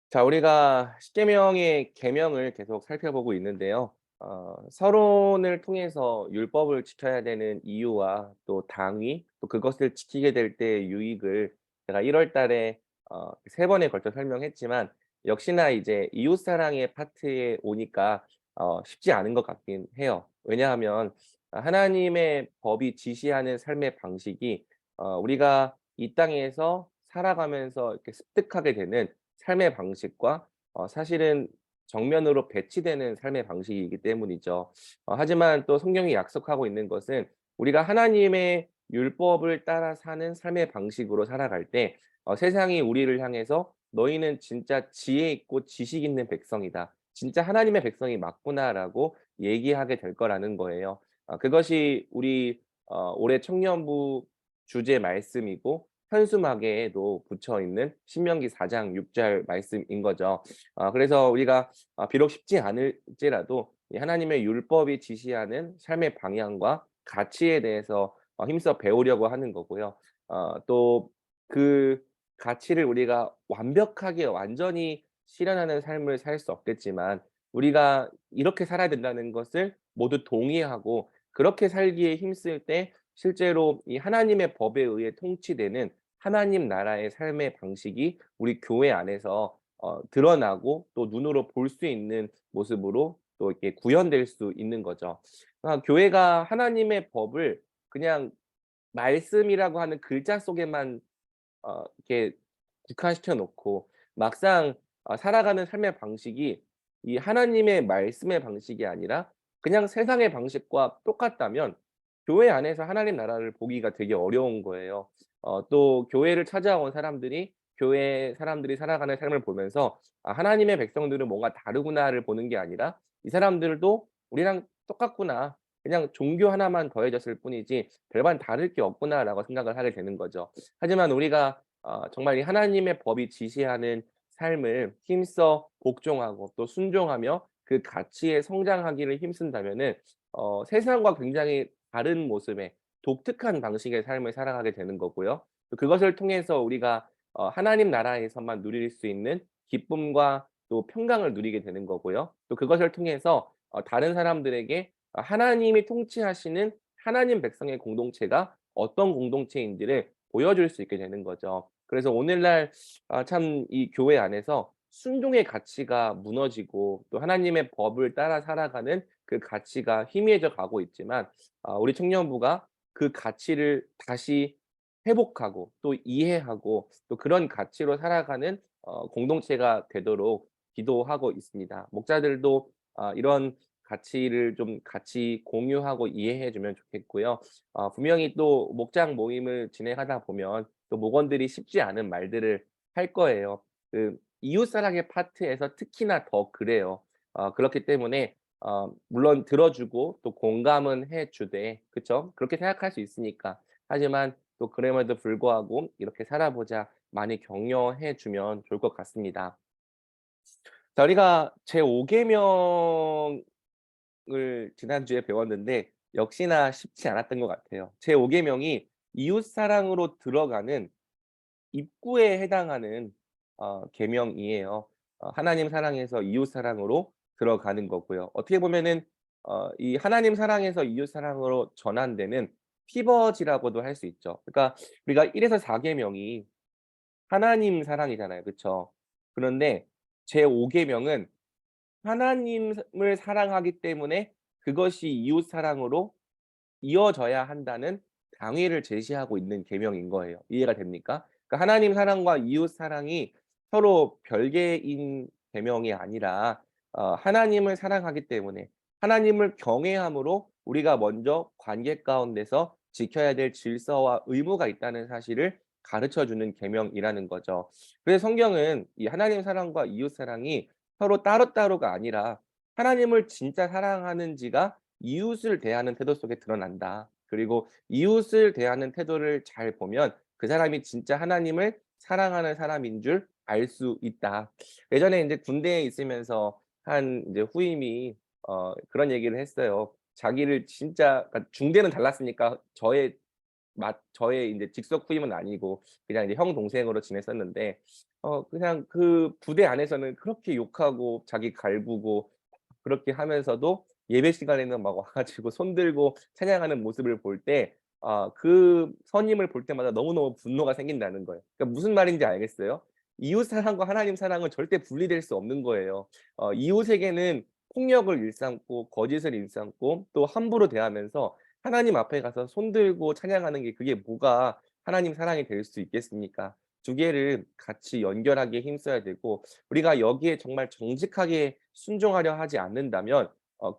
자, 우리가 십계명의 계명을 계속 살펴보고 있는데요. 서론을 통해서 율법을 지켜야 되는 이유와 또 당위, 또 그것을 지키게 될 때의 유익을 제가 1월 달에 3번에 걸쳐 설명했지만, 역시나 이제 이웃 사랑의 파트에 오니까 쉽지 않은 것 같긴 해요. 왜냐하면 하나님의 법이 지시하는 삶의 방식이 우리가 이 땅에서 살아가면서 이렇게 습득하게 되는 삶의 방식과 사실은 정면으로 배치되는 삶의 방식이기 때문이죠. 하지만 또 성경이 약속하고 있는 것은 우리가 하나님의 율법을 따라 사는 삶의 방식으로 살아갈 때 세상이 우리를 향해서 "너희는 진짜 지혜 있고 지식 있는 백성이다. 진짜 하나님의 백성이 맞구나."라고 얘기하게 될 거라는 거예요. 그것이 우리 올해 청년부 주제 말씀이고 현수막에도 붙여 있는 신명기 4장 6절 말씀인 거죠. 그래서 우리가 비록 쉽지 않을지라도 이 하나님의 율법이 지시하는 삶의 방향과 가치에 대해서 힘써 배우려고 하는 거고요. 또 그 가치를 우리가 완벽하게 완전히 실현하는 삶을 살 수 없겠지만, 우리가 이렇게 살아야 된다는 것을 모두 동의하고 그렇게 살기에 힘쓸 때 실제로 이 하나님의 법에 의해 통치되는 하나님 나라의 삶의 방식이 우리 교회 안에서 드러나고 또 눈으로 볼 수 있는 모습으로 또 이렇게 구현될 수 있는 거죠. 교회가 하나님의 법을 그냥 말씀이라고 하는 글자 속에만 이렇게 국한시켜 놓고 막상 살아가는 삶의 방식이 이 하나님의 말씀의 방식이 아니라 그냥 세상의 방식과 똑같다면 교회 안에서 하나님 나라를 보기가 되게 어려운 거예요. 또 교회를 찾아온 사람들이 교회 사람들이 살아가는 삶을 보면서 '아, 하나님의 백성들은 뭔가 다르구나.'를 보는 게 아니라 '이 사람들도 우리랑 똑같구나. 그냥 종교 하나만 더해졌을 뿐이지 별반 다를 게 없구나.'라고 생각을 하게 되는 거죠. 하지만 우리가 정말 이 하나님의 법이 지시하는 삶을 힘써 복종하고 또 순종하며 그 가치에 성장하기를 힘쓴다면은 세상과 굉장히 다른 모습의 독특한 방식의 삶을 살아가게 되는 거고요. 또 그것을 통해서 우리가 하나님 나라에서만 누릴 수 있는 기쁨과 또 평강을 누리게 되는 거고요. 또 그것을 통해서 다른 사람들에게 하나님이 통치하시는 하나님 백성의 공동체가 어떤 공동체인지를 보여줄 수 있게 되는 거죠. 그래서 오늘날 참 이 교회 안에서 순종의 가치가 무너지고 또 하나님의 법을 따라 살아가는 그 가치가 희미해져 가고 있지만, 우리 청년부가 그 가치를 다시 회복하고 또 이해하고 또 그런 가치로 살아가는 공동체가 되도록 기도하고 있습니다. 목자들도 이런 가치를 좀 같이 공유하고 이해해 주면 좋겠고요. 분명히 또 목장 모임을 진행하다 보면 또 목원들이 쉽지 않은 말들을 할 거예요. 그 이웃사랑의 파트에서 특히나 더 그래요. 그렇기 때문에 물론 들어 주고 또 공감은 해 주되, 그쵸? 그렇게 생각할 수 있으니까. 하지만 또 그럼에도 불구하고 "이렇게 살아보자." 많이 격려해 주면 좋을 것 같습니다. 자, 우리가 제5 계명을 지난주에 배웠는데 역시나 쉽지 않았던 것 같아요. 제5 계명이 이웃 사랑으로 들어가는 입구에 해당하는 계명이에요. 하나님 사랑에서 이웃 사랑으로 들어가는 거고요. 어떻게 보면은 이 하나님 사랑에서 이웃 사랑으로 전환되는 피벗이라고도 할 수 있죠. 그러니까 우리가 1 에서 4 계명이 하나님 사랑이잖아요. 그쵸? 그런데 제5 계명은 하나님을 사랑하기 때문에 그것이 이웃 사랑으로 이어져야 한다는 당위를 제시하고 있는 계명인 거예요. 이해가 됩니까? 그러니까 하나님 사랑과 이웃 사랑이 서로 별개인 계명이 아니라 하나님을 사랑하기 때문에 하나님을 경외함으로 우리가 먼저 관계 가운데서 지켜야 될 질서와 의무가 있다는 사실을 가르쳐 주는 계명이라는 거죠. 그래서 성경은 이 하나님 사랑과 이웃 사랑이 서로 따로따로가 아니라 하나님을 진짜 사랑하는지가 이웃을 대하는 태도 속에 드러난다. 그리고 이웃을 대하는 태도를 잘 보면 그 사람이 진짜 하나님을 사랑하는 사람인 줄 알 수 있다. 예전에 인제 군대에 있으면서 한 이제 후임이 그런 얘기를 했어요. 자기를 진짜, 그러니까 중대는 달랐으니까 저의 저의 인제 직속 후임은 아니고 그냥 이제 형 동생으로 지냈었는데 그냥 그 부대 안에서는 그렇게 욕하고 자기 갈구고 그렇게 하면서도 예배 시간에는 막 와 가지고 손 들고 찬양하는 모습을 볼 때 그 선임을 볼 때마다 너무너무 분노가 생긴다는 거예요. 그러니까 무슨 말인지 알겠어요? 이웃 사랑과 하나님 사랑은 절대 분리될 수 없는 거예요. 이웃에게는 폭력을 일삼고 거짓을 일삼고 또 함부로 대하면서 하나님 앞에 가서 손 들고 찬양하는 게 그게 뭐가 하나님 사랑이 될 수 있겠습니까? 두 개를 같이 연결하기에 힘써야 되고 우리가 여기에 정말 정직하게 순종하려 하지 않는다면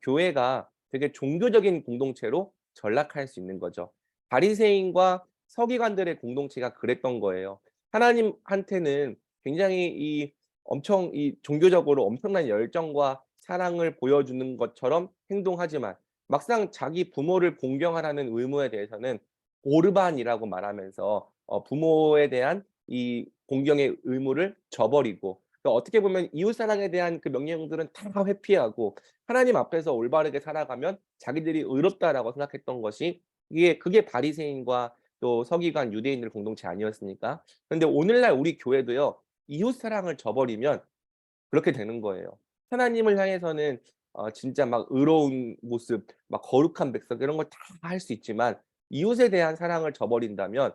교회가 되게 종교적인 공동체로 전락할 수 있는 거죠. 바리새인과 서기관들의 공동체가 그랬던 거예요. 하나님한테는 굉장히 엄청 종교적으로 엄청난 열정과 사랑을 보여주는 것처럼 행동하지만 막상 자기 부모를 공경하라는 의무에 대해서는 고르반이라고 말하면서 부모에 대한 이 공경의 의무를 저버리고 또 어떻게 보면 이웃 사랑에 대한 그 명령들은 다 회피하고 하나님 앞에서 올바르게 살아가면 자기들이 의롭다라고 생각했던 것이 그게 바리새인과 또 서기관 유대인들 공동체 아니었습니까? 그런데 오늘날 우리 교회도요. 이웃 사랑을 저버리면 그렇게 되는 거예요. 하나님을 향해서는 진짜 막 의로운 모습, 막 거룩한 백성 이런 걸 다 할 수 있지만 이웃에 대한 사랑을 저버린다면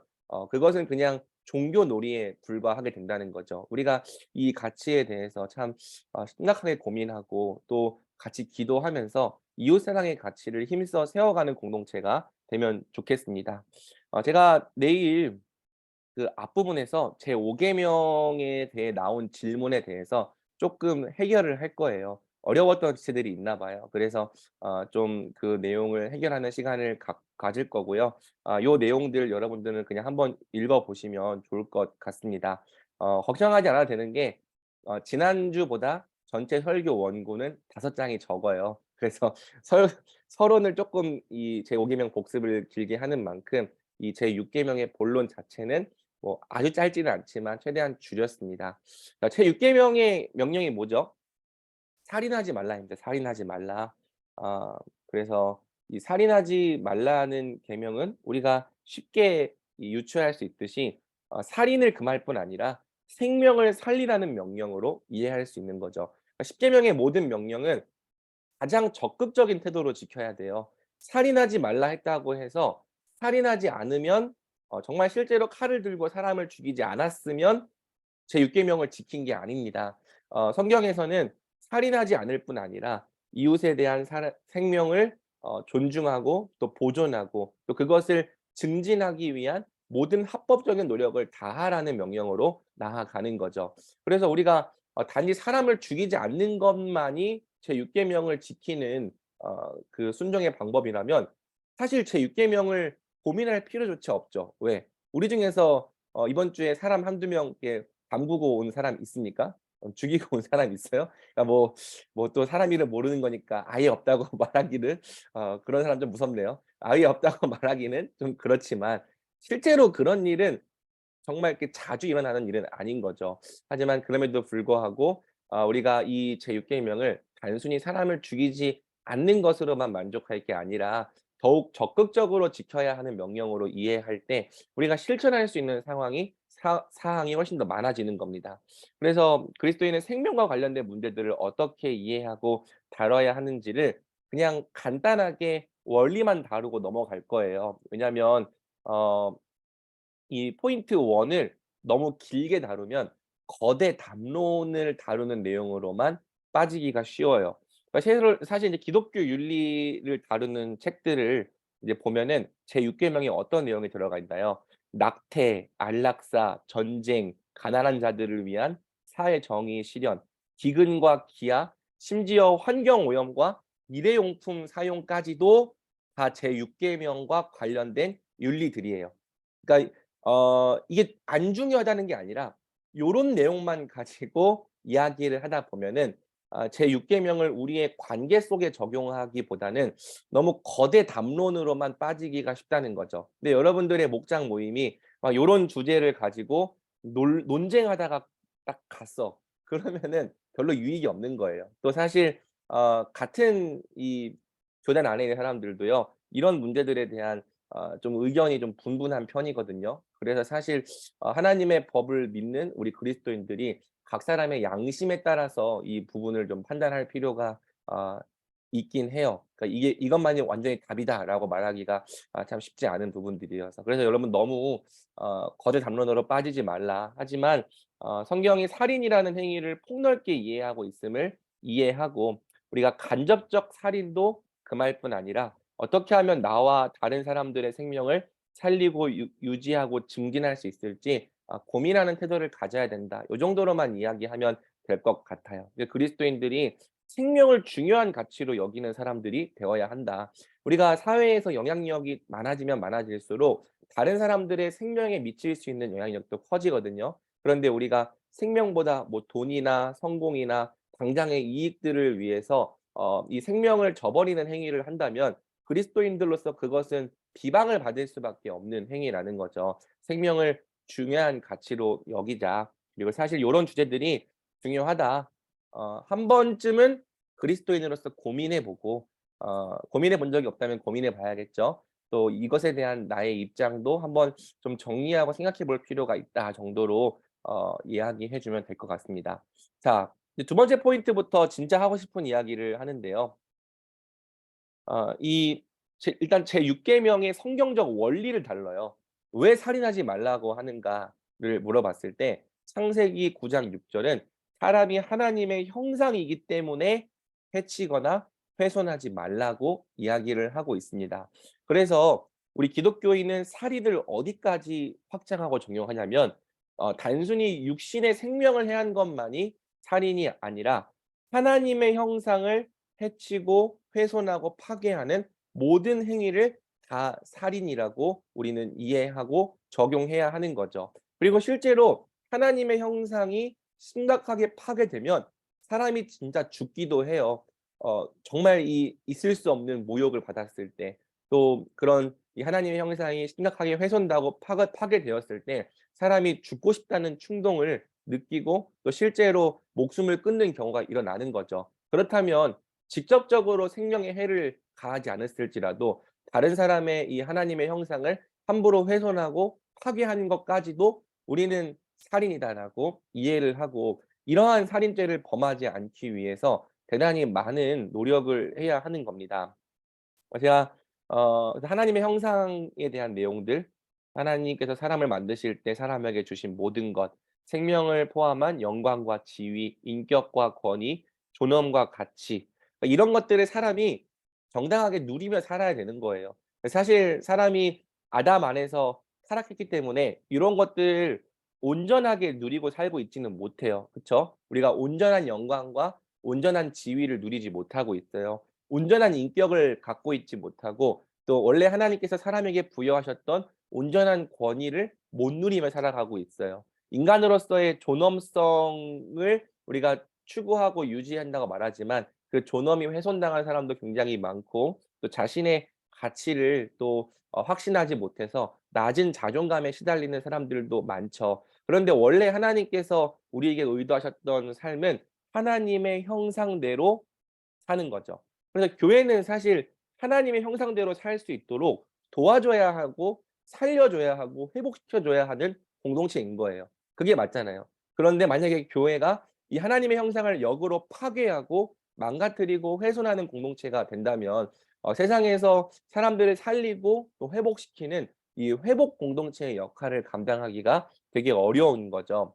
그것은 그냥 종교 놀이에 불과하게 된다는 거죠. 우리가 이 가치에 대해서 참 심각하게 고민하고 또 같이 기도하면서 이웃 사랑의 가치를 힘써 세워가는 공동체가 되면 좋겠습니다. 제가 내일 그 앞부분에서 제5 계명에 대해 나온 질문에 대해서 쪼끔 해결을 할 거예요. 어려웠던 주제들이 있나 봐요. 그래서 좀 그 내용을 해결하는 시간을 가질 거고요. 요 내용들 여러분들은 그냥 한번 읽어 보시면 좋을 것 같습니다. 걱정하지 않아도 되는 게 지난주보다 전체 설교 원고는 5 장이 적어요. 그래서 설 서론을 쪼끔 이 제5 계명 복습을 길게 하는 만큼 이 제6 계명의 본론 자체는 뭐 아주 짧지는 않지만 최대한 줄였습니다. 제6 계명의 명령이 뭐죠? "살인하지 말라."입니다. "살인하지 말라." 그래서 이 살인하지 말라는 계명은 우리가 쉽게 유추할 수 있듯이 살인을 금할 뿐 아니라 생명을 살리라는 명령으로 이해할 수 있는 거죠. 10 계명의 모든 명령은 가장 적극적인 태도로 지켜야 돼요. 살인하지 말라 했다고 해서 살인하지 않으면 정말 실제로 칼을 들고 사람을 죽이지 않았으면 제6 계명을 지킨 게 아닙니다. 성경에서는 살인하지 않을 뿐 아니라 이웃에 대한 생명을 존중하고 또 보존하고 또 그것을 증진하기 위한 모든 합법적인 노력을 다하라는 명령으로 나아가는 거죠. 그래서 우리가 단지 사람을 죽이지 않는 것만이 제6 계명을 지키는 그 순종의 방법이라면 사실 제6 계명을 고민할 필요조차 없죠. 왜? 우리 중에서 이번 주에 사람 1-2명 이렇게 담그고 온 사람 있습니까? 죽이고 온 사람 있어요? 그러니까 뭐 또 사람 이름 모르는 거니까 아예 없다고 말하기는 그런 사람 좀 무섭네요. 아예 없다고 말하기는 좀 그렇지만 실제로 그런 일은 정말 이렇게 자주 일어나는 일은 아닌 거죠. 하지만 그럼에도 불구하고 우리가 이 제6 계명을 단순히 사람을 죽이지 않는 것으로만 만족할 게 아니라 더욱 적극적으로 지켜야 하는 명령으로 이해할 때 우리가 실천할 수 있는 상황이 사항이 훨씬 더 많아지는 겁니다. 그래서 그리스도인은 생명과 관련된 문제들을 어떻게 이해하고 다뤄야 하는지를 그냥 간단하게 원리만 다루고 넘어갈 거예요. 왜냐하면 어 이 포인트 1을 너무 길게 다루면 거대 담론을 다루는 내용으로만 빠지기가 쉬워요. 그러니까 사실 이제 기독교 윤리를 다루는 책들을 이제 보면은 제6 계명에 어떤 내용이 들어가 있나요? 낙태, 안락사, 전쟁, 가난한 자들을 위한 사회 정의 실현, 기근과 기아, 심지어 환경 오염과 일회용품 사용까지도 다 제6 계명과 관련된 윤리들이에요. 그러니까 이게 안 중요하다는 게 아니라 요런 내용만 가지고 이야기를 하다 보면은 제6 계명을 우리의 관계 속에 적용하기보다는 너무 거대 담론으로만 빠지기가 쉽다는 거죠. 근데 여러분들의 목장 모임이 막 요런 주제를 가지고 논쟁하다가 딱 갔어. 그러면은 별로 유익이 없는 거예요. 또 사실 같은 이 교단 안에 있는 사람들도요. 이런 문제들에 대한 좀 의견이 좀 분분한 편이거든요. 그래서 사실 하나님의 법을 믿는 우리 그리스도인들이 각 사람의 양심에 따라서 이 부분을 좀 판단할 필요가 어 있긴 해요. 그러니까 이게 "이것만이 완전히 답이다."라고 말하기가 참 쉽지 않은 부분들이어서. 그래서 여러분 너무 거짓 담론으로 빠지지 말라. 하지만 성경이 살인이라는 행위를 폭넓게 이해하고 있음을 이해하고, 우리가 간접적 살인도 금할 뿐 아니라 어떻게 하면 나와 다른 사람들의 생명을 살리고 유지하고 증진할 수 있을지 고민하는 태도를 가져야 된다. 요 정도로만 이야기하면 될 것 같아요. 그리스도인들이 생명을 중요한 가치로 여기는 사람들이 되어야 한다. 우리가 사회에서 영향력이 많아지면 많아질수록 다른 사람들의 생명에 미칠 수 있는 영향력도 커지거든요. 그런데 우리가 생명보다 뭐 돈이나 성공이나 당장의 이익들을 위해서 이 생명을 저버리는 행위를 한다면 그리스도인들로서 그것은 비방을 받을 수밖에 없는 행위라는 거죠. 생명을 중요한 가치로 여기자. 그리고 사실 요런 주제들이 중요하다. 한 번쯤은 그리스도인으로서 고민해 보고, 고민해 본 적이 없다면 고민해 봐야겠죠. 또 이것에 대한 나의 입장도 한번 좀 정리하고 생각해 볼 필요가 있다 정도로 이야기해 주면 될 것 같습니다. 자, 이제 두 번째 포인트부터 진짜 하고 싶은 이야기를 하는데요. 이 일단 제6 계명의 성경적 원리를 달러요. "왜 살인하지 말라고 하는가?"를 물어봤을 때 창세기 9장 6 절은 "사람이 하나님의 형상이기 때문에 해치거나 훼손하지 말라."고 이야기를 하고 있습니다. 그래서 우리 기독교인은 살인을 어디까지 확장하고 적용하냐면 단순히 육신의 생명을 해한 것만이 살인이 아니라 하나님의 형상을 해치고 훼손하고 파괴하는 모든 행위를 다 살인이라고 우리는 이해하고 적용해야 하는 거죠. 그리고 실제로 하나님의 형상이 심각하게 파괴되면 사람이 진짜 죽기도 해요. 정말 이 있을 수 없는 모욕을 받았을 때, 또 그런 이 하나님의 형상이 심각하게 훼손되고 파괴되었을 때 사람이 죽고 싶다는 충동을 느끼고 또 실제로 목숨을 끊는 경우가 일어나는 거죠. 그렇다면 직접적으로 생명에 해를 가하지 않았을지라도 다른 사람의 이 하나님의 형상을 함부로 훼손하고 파괴하는 것까지도 우리는 살인이다라고 이해를 하고, 이러한 살인죄를 범하지 않기 위해서 대단히 많은 노력을 해야 하는 겁니다. 제가 하나님의 형상에 대한 내용들, 하나님께서 사람을 만드실 때 사람에게 주신 모든 것, 생명을 포함한 영광과 지위, 인격과 권위, 존엄과 가치, 이런 것들을 사람이 정당하게 누리며 살아야 되는 거예요. 사실 사람이 아담 안에서 타락했기 때문에 이런 것들 온전하게 누리고 살고 있지는 못해요. 그쵸? 우리가 온전한 영광과 온전한 지위를 누리지 못하고 있어요. 온전한 인격을 갖고 있지 못하고, 또 원래 하나님께서 사람에게 부여하셨던 온전한 권위를 못 누리며 살아가고 있어요. 인간으로서의 존엄성을 우리가 추구하고 유지한다고 말하지만 그 존엄이 훼손당한 사람도 굉장히 많고, 또 자신의 가치를 또 확신하지 못해서 낮은 자존감에 시달리는 사람들도 많죠. 그런데 원래 하나님께서 우리에게 의도하셨던 삶은 하나님의 형상대로 사는 거죠. 그래서 교회는 사실 하나님의 형상대로 살 수 있도록 도와줘야 하고 살려줘야 하고 회복시켜 줘야 하는 공동체인 거예요. 그게 맞잖아요. 그런데 만약에 교회가 이 하나님의 형상을 역으로 파괴하고 망가뜨리고 훼손하는 공동체가 된다면 세상에서 사람들을 살리고 또 회복시키는 이 회복 공동체의 역할을 감당하기가 되게 어려운 거죠.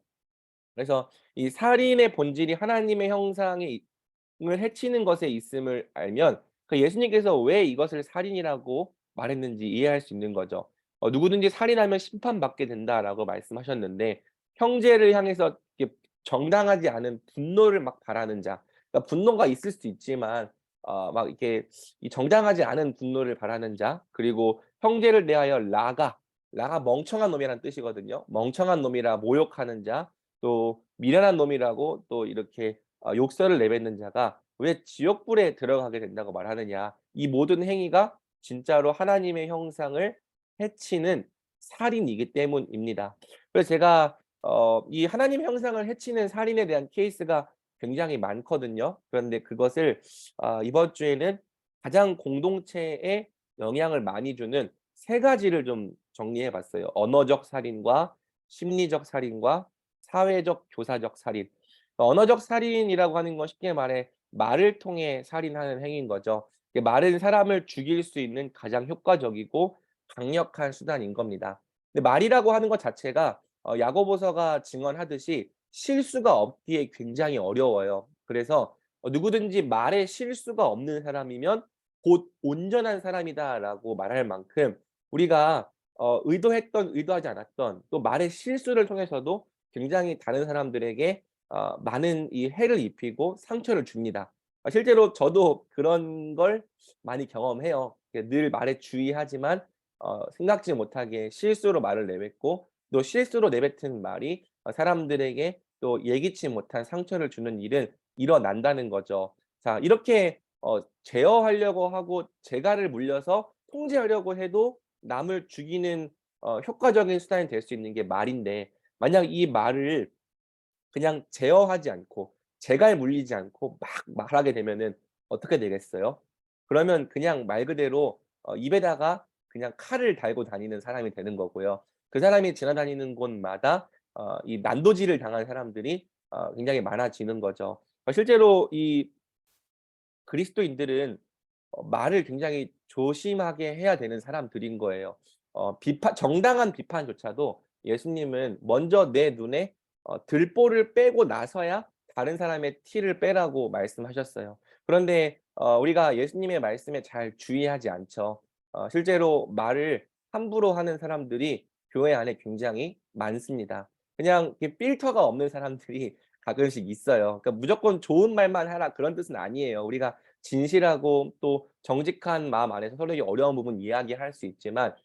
그래서 이 살인의 본질이 하나님의 형상의 을 해치는 것에 있음을 알면 예수님께서 왜 이것을 살인이라고 말했는지 이해할 수 있는 거죠. "누구든지 살인하면 심판받게 된다."라고 말씀하셨는데, 형제를 향해서 이렇게 정당하지 않은 분노를 막 발하는 자, 그러니까 분노가 있을 수 있지만 막 이렇게 이 정당하지 않은 분노를 발하는 자, 그리고 형제를 대하여 라가 멍청한 놈이라는 뜻이거든요. 멍청한 놈이라 모욕하는 자, 또 미련한 놈이라고 또 이렇게 욕설을 내뱉는 자가 왜 지옥불에 들어가게 된다고 말하느냐. 이 모든 행위가 진짜로 하나님의 형상을 해치는 살인이기 때문입니다. 그래서 제가 이 하나님의 형상을 해치는 살인에 대한 케이스가 굉장히 많거든요. 그런데 그것을 이번 주에는 가장 공동체에 영향을 많이 주는 세 가지를 좀 정리해 봤어요. 언어적 살인과 심리적 살인과 사회적 교사적 살인. 언어적 살인이라고 하는 건 쉽게 말해 말을 통해 살인하는 행위인 거죠. 이게 말은 사람을 죽일 수 있는 가장 효과적이고 강력한 수단인 겁니다. 근데 말이라고 하는 것 자체가 야고보서가 증언하듯이 실수가 없기에 굉장히 어려워요. 그래서 누구든지 말에 실수가 없는 사람이면 곧 온전한 사람이다라고 말할 만큼 우리가 의도했던 의도하지 않았던 또 말의 실수를 통해서도 굉장히 다른 사람들에게 많은 이 해를 입히고 상처를 줍니다. 실제로 저도 그런 걸 많이 경험해요. 늘 말에 주의하지만 생각지 못하게 실수로 말을 내뱉고 또 실수로 내뱉은 말이 사람들에게 또 예기치 못한 상처를 주는 일은 일어난다는 거죠. 자, 이렇게 제어하려고 하고 재갈을 물려서 통제하려고 해도 남을 죽이는 효과적인 수단이 될 수 있는 게 말인데, 만약 이 말을 그냥 제어하지 않고 재갈 물리지 않고 막 말하게 되면은 어떻게 되겠어요? 그러면 그냥 말 그대로 입에다가 그냥 칼을 달고 다니는 사람이 되는 거고요. 그 사람이 지나다니는 곳마다 이 난도질을 당한 사람들이 굉장히 많아지는 거죠. 실제로 이 그리스도인들은 말을 굉장히 조심하게 해야 되는 사람들인 거예요. 비판 정당한 비판조차도 예수님은 먼저 내 눈에 들보를 빼고 나서야 다른 사람의 티를 빼라고 말씀하셨어요. 그런데 우리가 예수님의 말씀에 잘 주의하지 않죠. 실제로 말을 함부로 하는 사람들이 교회 안에 굉장히 많습니다. 그냥 이렇게 필터가 없는 사람들이 가끔씩 있어요. 그러니까 무조건 좋은 말만 하라 그런 뜻은 아니에요. 우리가 진실하고 또 정직한 마음 안에서 서로에게 어려운 부분 이야기할 수 있지만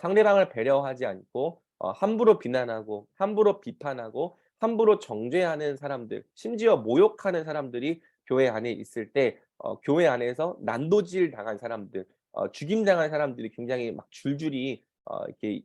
상대방을 배려하지 않고 함부로 비난하고 함부로 비판하고 함부로 정죄하는 사람들, 심지어 모욕하는 사람들이 교회 안에 있을 때 교회 안에서 난도질 당한 사람들, 죽임 당한 사람들이 굉장히 막 줄줄이 이렇게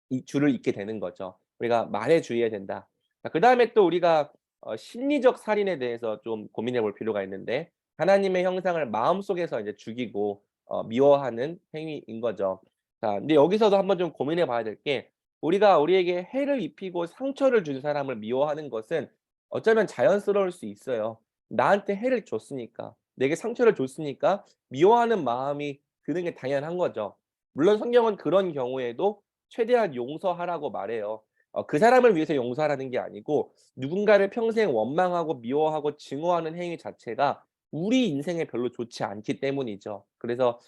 이 줄을 잇게 되는 거죠. 우리가 말에 주의해야 된다. 자, 그다음에 또 우리가 심리적 살인에 대해서 좀 고민해 볼 필요가 있는데, 하나님의 형상을 마음속에서 이제 죽이고 미워하는 행위인 거죠. 자, 근데 여기서도 한번 좀 고민해 봐야 될 게, 우리가 우리에게 해를 입히고 상처를 준 사람을 미워하는 것은 어쩌면 자연스러울 수 있어요. 나한테 해를 줬으니까, 내게 상처를 줬으니까 미워하는 마음이 드는 게 당연한 거죠. 물론 성경은 그런 경우에도 최대한 용서하라고 말해요. 그 사람을 위해서 용서하라는 게 아니고 누군가를 평생 원망하고 미워하고 증오하는 행위 자체가 우리 인생에 별로 좋지 않기 때문이죠. 그래서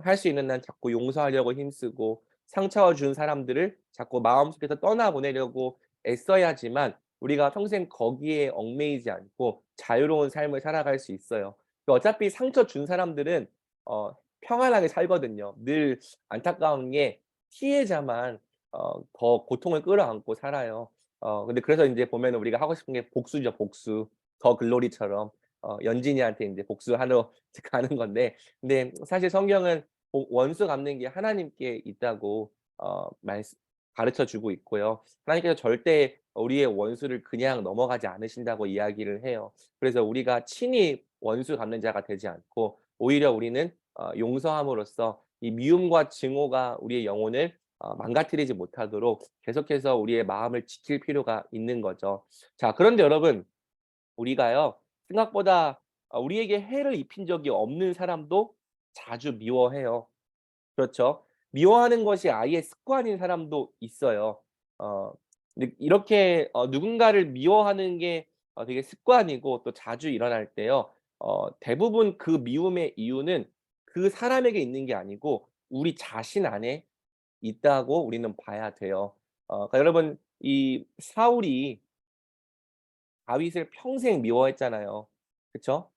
할 수 있는 한 자꾸 용서하려고 힘쓰고 상처 준 사람들을 자꾸 마음속에서 떠나보내려고 애써야지만 우리가 평생 거기에 얽매이지 않고 자유로운 삶을 살아갈 수 있어요. 어차피 상처 준 사람들은 평안하게 살거든요. 늘 안타까운 게 피해자만 더 고통을 끌어안고 살아요. 근데 그래서 인제 보면은 우리가 하고 싶은 게 복수죠, 복수. 더 글로리처럼 연진이한테 인제 복수하러 이제 가는 건데, 근데 사실 성경은 원수 갚는 게 하나님께 있다고 말씀 가르쳐 주고 있고요. 하나님께서 절대 우리의 원수를 그냥 넘어가지 않으신다고 이야기를 해요. 그래서 우리가 친히 원수 갚는 자가 되지 않고 오히려 우리는 용서함으로써 이 미움과 증오가 우리의 영혼을 망가뜨리지 못하도록 계속해서 우리의 마음을 지킬 필요가 있는 거죠. 자, 그런데 여러분, 우리가요 생각보다 우리에게 해를 입힌 적이 없는 사람도 자주 미워해요. 그렇죠. 미워하는 것이 아예 습관인 사람도 있어요. 어 근데 이렇게 누군가를 미워하는 게 되게 습관이고 또 자주 일어날 때요. 대부분 그 미움의 이유는 그 사람에게 있는 게 아니고 우리 자신 안에 있다고 우리는 봐야 돼요. 그러니까 여러분, 이 사울이 다윗을 평생 미워했잖아요. 그쵸?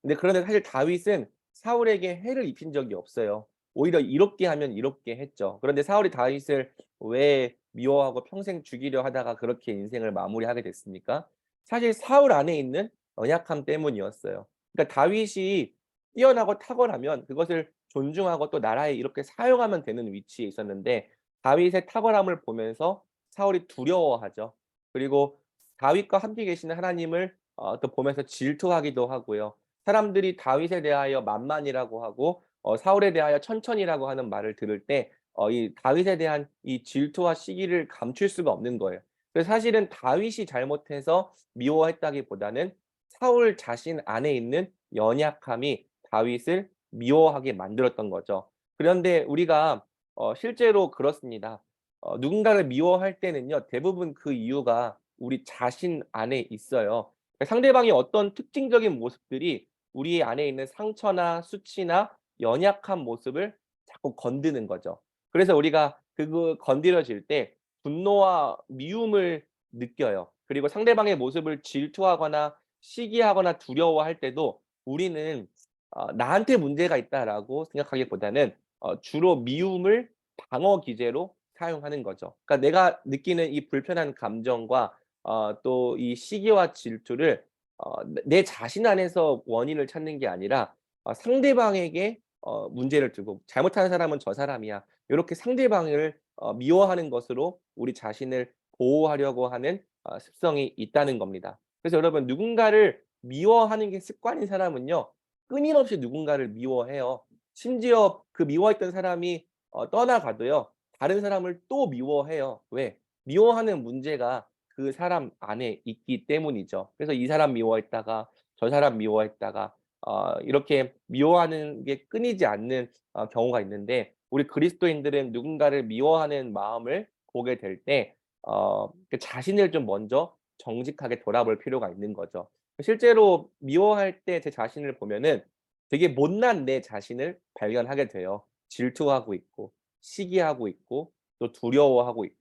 근데 그런데 사실 다윗은 사울에게 해를 입힌 적이 없어요. 오히려 이롭게 하면 이롭게 했죠. 그런데 사울이 다윗을 왜 미워하고 평생 죽이려 하다가 그렇게 인생을 마무리하게 됐습니까? 사실 사울 안에 있는 연약함 때문이었어요. 그러니까 다윗이 뛰어나고 탁월하면 그것을 존중하고 또 나라에 이렇게 사용하면 되는 위치에 있었는데, 다윗의 탁월함을 보면서 사울이 두려워하죠. 그리고 다윗과 함께 계시는 하나님을 또 보면서 질투하기도 하고요. 사람들이 다윗에 대하여 만만이라고 하고 사울에 대하여 천천히라고 하는 말을 들을 때 이 다윗에 대한 이 질투와 시기를 감출 수가 없는 거예요. 그래서 사실은 다윗이 잘못해서 미워했다기보다는 사울 자신 안에 있는 연약함이 다윗을 미워하게 만들었던 거죠. 그런데 우리가 실제로 그렇습니다. 누군가를 미워할 때는요, 대부분 그 이유가 우리 자신 안에 있어요. 그러니까 상대방의 어떤 특징적인 모습들이 우리 안에 있는 상처나 수치나 연약한 모습을 자꾸 건드는 거죠. 그래서 우리가 그거 건드려질 때 분노와 미움을 느껴요. 그리고 상대방의 모습을 질투하거나 시기하거나 두려워할 때도 우리는 '나한테 문제가 있다.'라고 생각하기보다는 주로 미움을 방어 기제로 사용하는 거죠. 그러니까 내가 느끼는 이 불편한 감정과 또 이 시기와 질투를 내 자신 안에서 원인을 찾는 게 아니라 상대방에게 문제를 두고 '잘못하는 사람은 저 사람이야.' 요렇게 상대방을 미워하는 것으로 우리 자신을 보호하려고 하는 습성이 있다는 겁니다. 그래서 여러분, 누군가를 미워하는 게 습관인 사람은요, 끊임없이 누군가를 미워해요. 심지어 그 미워했던 사람이 떠나가도요, 다른 사람을 또 미워해요. 왜? 미워하는 문제가 그 사람 안에 있기 때문이죠. 그래서 이 사람 미워했다가 저 사람 미워했다가 이렇게 미워하는 게 끊이지 않는 경우가 있는데, 우리 그리스도인들은 누군가를 미워하는 마음을 보게 될 때 그 자신을 좀 먼저 정직하게 돌아볼 필요가 있는 거죠. 실제로 미워할 때 제 자신을 보면은 되게 못난 내 자신을 발견하게 돼요. 질투하고 있고 시기하고 있고 또 두려워하고 있고.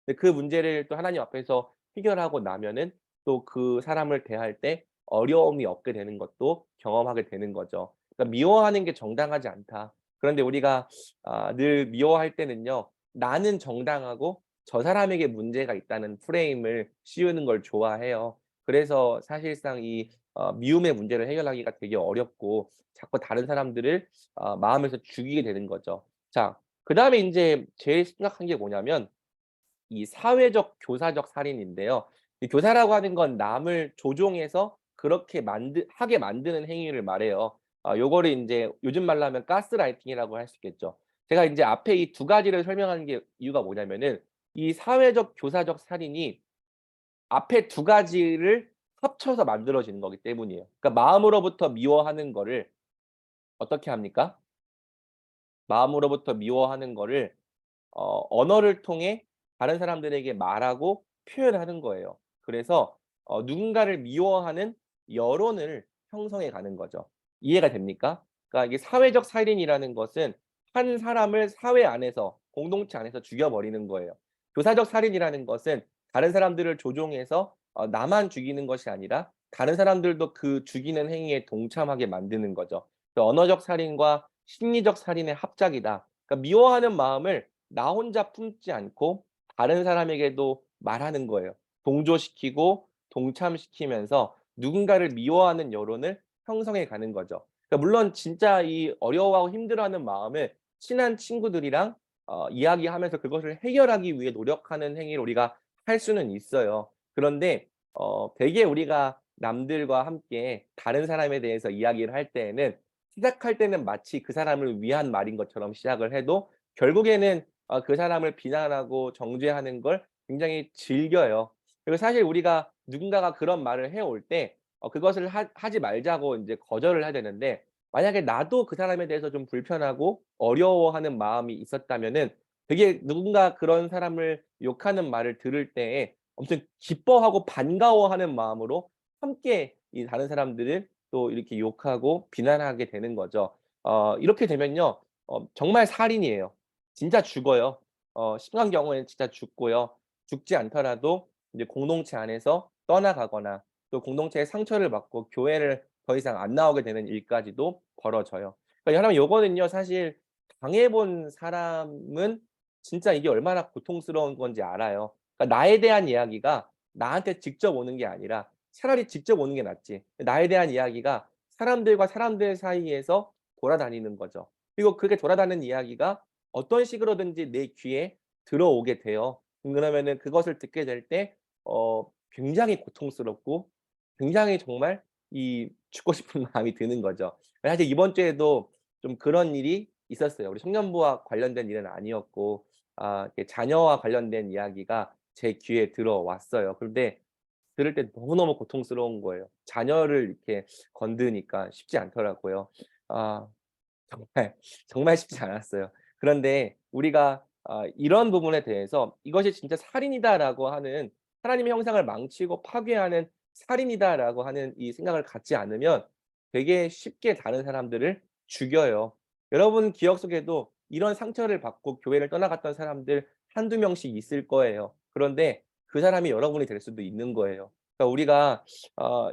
근데 그 문제를 또 하나님 앞에서 해결하고 나면은 또 그 사람을 대할 때 어려움이 없게 되는 것도 경험하게 되는 거죠. 그러니까 '미워하는 게 정당하지 않다.' 그런데 우리가 늘 미워할 때는요, 나는 정당하고 저 사람에게 문제가 있다는 프레임을 씌우는 걸 좋아해요. 그래서 사실상 이 미움의 문제를 해결하기가 되게 어렵고 자꾸 다른 사람들을 마음에서 죽이게 되는 거죠. 자, 그다음에 인제 제일 심각한 게 뭐냐면 이 사회적 교사적 살인인데요. 이 교사라고 하는 건 남을 조종해서 그렇게 하게 만드는 행위를 말해요. 요거를 인제 요즘 말로 하면 가스라이팅이라고 할 수 있겠죠. 제가 인제 앞에 이 두 가지를 설명하는 게 이유가 뭐냐면은 이 사회적 교사적 살인이 앞에 두 가지를 합쳐서 만들어지는 거기 때문이에요. 그러니까 마음으로부터 미워하는 거를 어떻게 합니까? 마음으로부터 미워하는 거를 언어를 통해 다른 사람들에게 말하고 표현하는 거예요. 그래서 누군가를 미워하는 여론을 형성해 가는 거죠. 이해가 됩니까? 그러니까 이게 사회적 살인이라는 것은 한 사람을 사회 안에서 공동체 안에서 죽여 버리는 거예요. 교사적 살인이라는 것은 다른 사람들을 조종해서 나만 죽이는 것이 아니라 다른 사람들도 그 죽이는 행위에 동참하게 만드는 거죠. 그 언어적 살인과 심리적 살인의 합작이다. 그러니까 미워하는 마음을 나 혼자 품지 않고 다른 사람에게도 말하는 거예요. 동조시키고 동참시키면서 누군가를 미워하는 여론을 형성해 가는 거죠. 그러니까 물론 진짜 이 어려워하고 힘들어하는 마음을 친한 친구들이랑 이야기하면서 그것을 해결하기 위해 노력하는 행위를 우리가 할 수는 있어요. 그런데 되게 우리가 남들과 함께 다른 사람에 대해서 이야기를 할 때에는 시작할 때는 마치 그 사람을 위한 말인 것처럼 시작을 해도 결국에는 그 사람을 비난하고 정죄하는 걸 굉장히 즐겨요. 그리고 사실 우리가 누군가가 그런 말을 해 올 때 그것을 하지 말자고 인제 거절을 해야 되는데, 만약에 나도 그 사람에 대해서 좀 불편하고 어려워하는 마음이 있었다면은 되게 누군가 그런 사람을 욕하는 말을 들을 때에 엄청 기뻐하고 반가워하는 마음으로 함께 이 다른 사람들을 또 이렇게 욕하고 비난하게 되는 거죠. 이렇게 되면요, 정말 살인이에요. 진짜 죽어요. 심한 경우에는 진짜 죽고요. 죽지 않더라도 이제 공동체 안에서 떠나가거나 또 공동체에 상처를 받고 교회를 더 이상 안 나오게 되는 일까지도 벌어져요. 그러니까 여러분, 요거는요, 사실 당해 본 사람은 진짜 이게 얼마나 고통스러운 건지 알아요. 그러니까 나에 대한 이야기가 나한테 직접 오는 게 아니라 차라리 직접 오는 게 낫지. 나에 대한 이야기가 사람들과 사람들 사이에서 돌아다니는 거죠. 그리고 그렇게 돌아다니는 이야기가 어떤 식으로든지 내 귀에 들어오게 돼요. 그러면은 그것을 듣게 될 때 굉장히 고통스럽고 굉장히 정말 이 죽고 싶은 마음이 드는 거죠. 사실 이번 주에도 좀 그런 일이 있었어요. 우리 청년부와 관련된 일은 아니었고 이렇게 자녀와 관련된 이야기가 제 귀에 들어왔어요. 그런데 들을 때 너무너무 고통스러운 거예요. 자녀를 이렇게 건드니까 쉽지 않더라고요. 아 정말, 정말 쉽지 않았어요. 그런데 우리가 이런 부분에 대해서 '이것이 진짜 살인이다.'라고 하는, '하나님의 형상을 망치고 파괴하는 살인이다.'라고 하는 이 생각을 갖지 않으면 되게 쉽게 다른 사람들을 죽여요. 여러분 기억 속에도 이런 상처를 받고 교회를 떠나갔던 사람들 한두 명씩 있을 거예요. 그런데 그 사람이 여러분이 될 수도 있는 거예요. 그러니까 우리가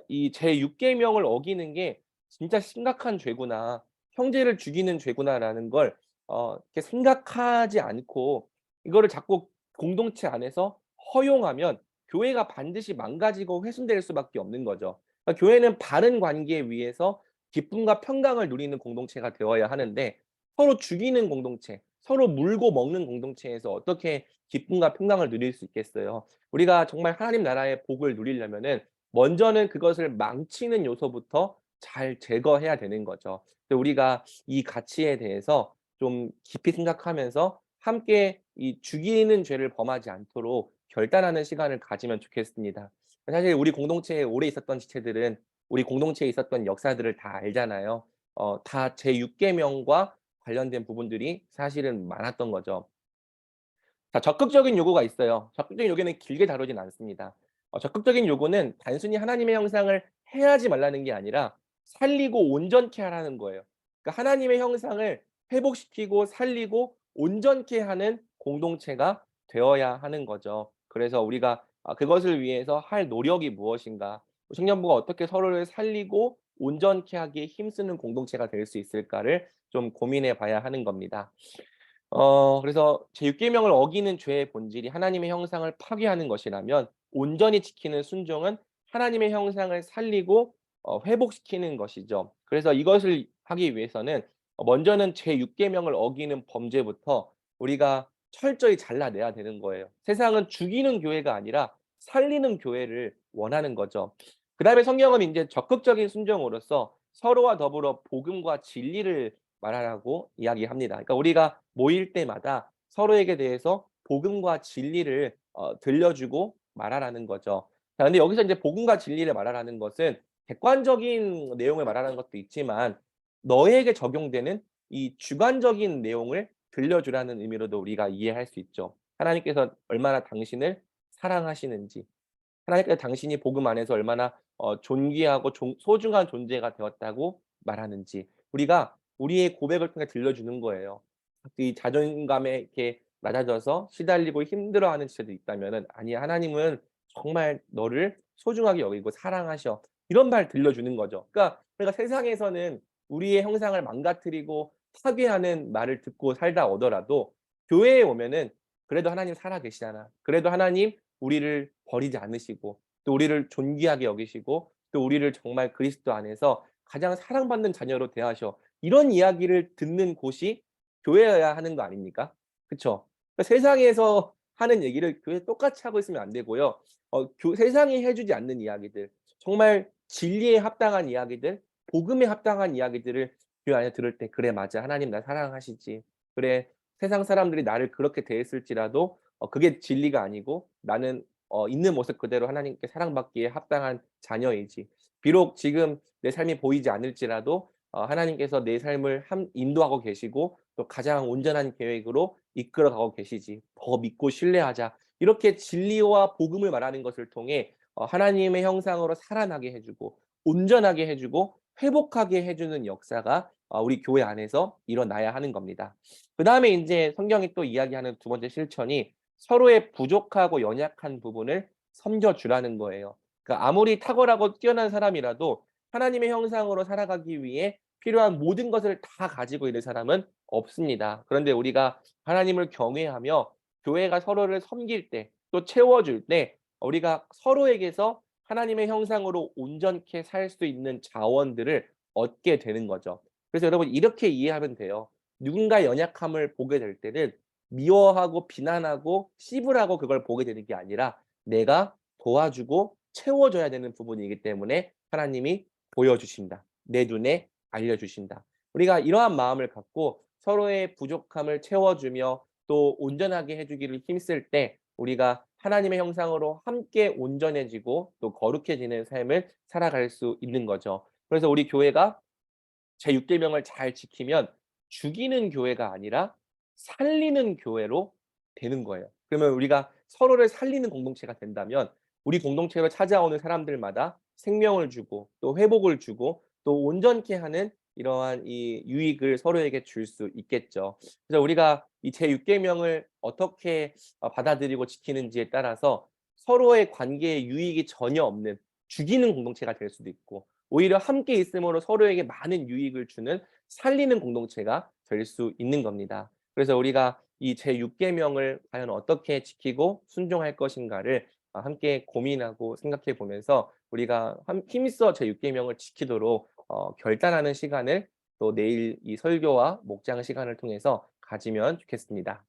이 제6 계명을 어기는 게 진짜 심각한 죄구나, 형제를 죽이는 죄구나라는 걸 이렇게 생각하지 않고 이거를 자꾸 공동체 안에서 허용하면 교회가 반드시 망가지고 훼손될 수밖에 없는 거죠. 그러니까 교회는 바른 관계 위에서 기쁨과 평강을 누리는 공동체가 되어야 하는데, 서로 죽이는 공동체, 서로 물고 먹는 공동체에서 어떻게 기쁨과 평강을 누릴 수 있겠어요. 우리가 정말 하나님 나라의 복을 누리려면은 먼저는 그것을 망치는 요소부터 잘 제거해야 되는 거죠. 근데 우리가 이 가치에 대해서 좀 깊이 생각하면서 함께 이 죽이는 죄를 범하지 않도록 결단하는 시간을 가지면 좋겠습니다. 사실 우리 공동체에 오래 있었던 지체들은 우리 공동체에 있었던 역사들을 다 알잖아요. 다 제6 계명과 관련된 부분들이 사실은 많았던 거죠. 자, 적극적인 요구가 있어요. 적극적인 요구는 길게 다루진 않습니다. 적극적인 요구는 단순히 하나님의 형상을 해하지 말라는 게 아니라 살리고 온전케 하라는 거예요. 그러니까 하나님의 형상을 회복시키고 살리고 온전케 하는 공동체가 되어야 하는 거죠. 그래서 우리가 그것을 위해서 할 노력이 무엇인가? 청년부가 어떻게 서로를 살리고 온전케 하기에 힘쓰는 공동체가 될 수 있을까를 좀 고민해 봐야 하는 겁니다. 그래서 제6 계명을 어기는 죄의 본질이 하나님의 형상을 파괴하는 것이라면, 온전히 지키는 순종은 하나님의 형상을 살리고 회복시키는 것이죠. 그래서 이것을 하기 위해서는 먼저는 제6 계명을 어기는 범죄부터 우리가 철저히 잘라내야 되는 거예요. 세상은 죽이는 교회가 아니라 살리는 교회를 원하는 거죠. 그다음에 성경은 인제 적극적인 순종으로서 서로와 더불어 복음과 진리를 말하라고 이야기합니다. 그러니까 우리가 모일 때마다 서로에게 대해서 복음과 진리를 들려주고 말하라는 거죠. 자, 근데 여기서 인제 복음과 진리를 말하라는 것은 객관적인 내용을 말하는 것도 있지만, 너에게 적용되는 이 주관적인 내용을 들려주라는 의미로도 우리가 이해할 수 있죠. 하나님께서 얼마나 당신을 사랑하시는지, 하나님께서 당신이 복음 안에서 얼마나 존귀하고 소중한 존재가 되었다고 말하는지, 우리가 우리의 고백을 통해 들려주는 거예요. 이 자존감에 이렇게 낮아져서 시달리고 힘들어하는 지체도 있다면은 "아니, 하나님은 정말 너를 소중하게 여기고 사랑하셔." 이런 말 들려주는 거죠. 그러니까 세상에서는 우리의 형상을 망가뜨리고 파괴하는 말을 듣고 살다 오더라도 교회에 오면은 "그래도 하나님 살아 계시잖아. 그래도 하나님 우리를 버리지 않으시고 또 우리를 존귀하게 여기시고 또 우리를 정말 그리스도 안에서 가장 사랑받는 자녀로 대하셔." 이런 이야기를 듣는 곳이 교회여야 하는 거 아닙니까? 그쵸? 그러니까 세상에서 하는 얘기를 교회에서 똑같이 하고 있으면 안 되고요. 교 세상이 해 주지 않는 이야기들, 정말 진리에 합당한 이야기들, 복음에 합당한 이야기들을 교회 안에 들을 때 '그래, 맞아. 하나님 날 사랑하시지. 그래, 세상 사람들이 나를 그렇게 대했을지라도 그게 진리가 아니고 나는 있는 모습 그대로 하나님께 사랑받기에 합당한 자녀이지. 비록 지금 내 삶이 보이지 않을지라도 하나님께서 내 삶을 인도하고 계시고 또 가장 온전한 계획으로 이끌어 가고 계시지. 더 믿고 신뢰하자." 이렇게 진리와 복음을 말하는 것을 통해 하나님의 형상으로 살아나게 해 주고 온전하게 해 주고 회복하게 해 주는 역사가 우리 교회 안에서 일어나야 하는 겁니다. 그다음에 인제 성경이 또 이야기하는 두 번째 실천이 서로의 부족하고 연약한 부분을 섬겨 주라는 거예요. 그러니까 아무리 탁월하고 뛰어난 사람이라도 하나님의 형상으로 살아가기 위해 필요한 모든 것을 다 가지고 있는 사람은 없습니다. 그런데 우리가 하나님을 경외하며 교회가 서로를 섬길 때 또 채워줄 때 우리가 서로에게서 하나님의 형상으로 온전케 살 수 있는 자원들을 얻게 되는 거죠. 그래서 여러분 이렇게 이해하면 돼요. 누군가의 연약함을 보게 될 때는 미워하고 비난하고 씨부라고 그걸 보게 되는 게 아니라 내가 도와주고 채워줘야 되는 부분이기 때문에 하나님이 보여주신다. 내 눈에 알려주신다. 우리가 이러한 마음을 갖고 서로의 부족함을 채워주며 또 온전하게 해 주기를 힘쓸 때 우리가 하나님의 형상으로 함께 온전해지고 또 거룩해지는 삶을 살아갈 수 있는 거죠. 그래서 우리 교회가 제6 계명을 잘 지키면 죽이는 교회가 아니라 살리는 교회로 되는 거예요. 그러면 우리가 서로를 살리는 공동체가 된다면 우리 공동체로 찾아오는 사람들마다 생명을 주고 또 회복을 주고 또 온전케 하는 이러한 이 유익을 서로에게 줄 수 있겠죠. 그래서 우리가 이 제6 계명을 어떻게 받아들이고 지키는지에 따라서 서로의 관계에 유익이 전혀 없는 죽이는 공동체가 될 수도 있고 오히려 함께 있음으로 서로에게 많은 유익을 주는 살리는 공동체가 될 수 있는 겁니다. 그래서 우리가 이 제6 계명을 과연 어떻게 지키고 순종할 것인가를 함께 고민하고 생각해 보면서 우리가 힘써 제6 계명을 지키도록 결단하는 시간을 또 내일 이 설교와 목장 시간을 통해서 가지면 좋겠습니다.